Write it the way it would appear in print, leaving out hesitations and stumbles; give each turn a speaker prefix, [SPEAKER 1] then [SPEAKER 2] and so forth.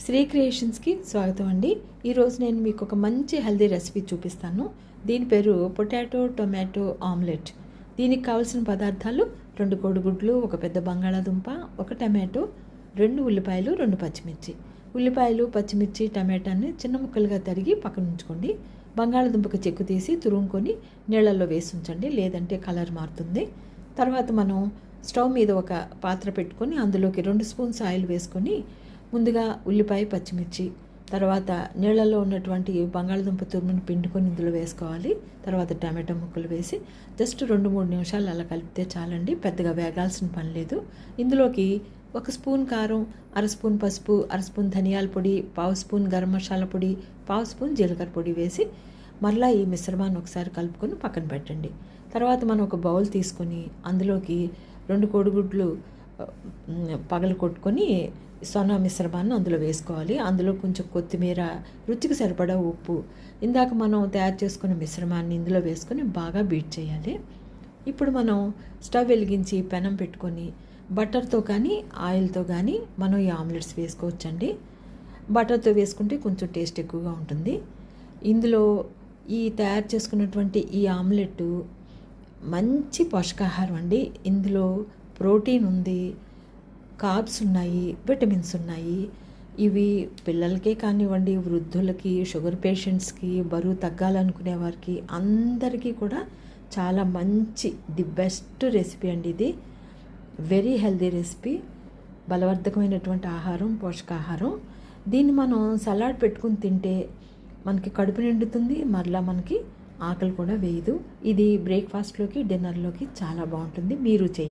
[SPEAKER 1] శ్రీ క్రియేషన్స్కి స్వాగతం అండి. ఈరోజు నేను మీకు ఒక మంచి హెల్దీ రెసిపీ చూపిస్తాను. దీని పేరు పొటాటో టొమాటో ఆమ్లెట్. దీనికి కావాల్సిన పదార్థాలు 2 కోడిగుడ్లు, ఒక పెద్ద బంగాళాదుంప, ఒక టమాటో, 2 ఉల్లిపాయలు, 2 పచ్చిమిర్చి. ఉల్లిపాయలు, పచ్చిమిర్చి, టమాటాని చిన్న ముక్కలుగా తరిగి పక్కన ఉంచుకోండి. బంగాళాదుంపకు చెక్కు తీసి తురుముకొని నీళ్ళల్లో వేసి ఉంచండి, లేదంటే కలర్ మారుతుంది. తర్వాత మనం స్టవ్ మీద ఒక పాత్ర పెట్టుకొని అందులోకి 2 స్పూన్స్ ఆయిల్ వేసుకొని ముందుగా ఉల్లిపాయ, పచ్చిమిర్చి, తర్వాత నీళ్ళలో ఉన్నటువంటి బంగాళదుంప తురుముని పిండుకొని ఇందులో వేసుకోవాలి. తర్వాత టమాటో ముక్కలు వేసి జస్ట్ 2-3 నిమిషాలు అలా కలిపితే చాలండి, పెద్దగా వేగాల్సిన పని లేదు. ఇందులోకి 1 స్పూన్ కారం, 1/2 స్పూన్ పసుపు, 1/2 స్పూన్ ధనియాల పొడి, 1/2 స్పూన్ గరం మసాలా పొడి, 1/2 స్పూన్ జీలకర్ర పొడి వేసి మరలా ఈ మిశ్రమాన్ని ఒకసారి కలుపుకొని పక్కన పెట్టండి. తర్వాత మనం ఒక బౌల్ తీసుకొని అందులోకి 2 కోడిగుడ్లు పగలు కొట్టుకొని సోనా మిశ్రమాన్ని అందులో వేసుకోవాలి. అందులో కొంచెం కొత్తిమీర, రుచికి సరిపడా ఉప్పు, ఇందాక మనం తయారు చేసుకున్న మిశ్రమాన్ని ఇందులో వేసుకొని బాగా బీట్ చేయాలి. ఇప్పుడు మనం స్టవ్ వెలిగించి పెనం పెట్టుకొని బటర్తో కానీ ఆయిల్తో కానీ మనం ఈ ఆమ్లెట్స్ వేసుకోవచ్చండి. బటర్తో వేసుకుంటే కొంచెం టేస్ట్ ఎక్కువగా ఉంటుంది. ఇందులో ఈ తయారు చేసుకున్నటువంటి ఈ ఆమ్లెట్ మంచి పోషకాహారం అండి. ఇందులో ప్రోటీన్ ఉంది, కార్బ్స్ ఉన్నాయి, విటమిన్స్ ఉన్నాయి. ఇవి పిల్లలకే కానివ్వండి, వృద్ధులకి, షుగర్ పేషెంట్స్కి, బరువు తగ్గాలనుకునే వారికి అందరికీ కూడా చాలా మంచి ది బెస్ట్ రెసిపీ అండి. ఇది వెరీ హెల్దీ రెసిపీ, బలవర్ధకమైనటువంటి ఆహారం, పోషకాహారం. దీన్ని మనం సలాడ్ పెట్టుకుని తింటే మనకి కడుపు నిండుతుంది, మరలా మనకి ఆకలి కూడా వేయదు. ఇది బ్రేక్ఫాస్ట్లోకి, డిన్నర్లోకి చాలా బాగుంటుంది. మీరు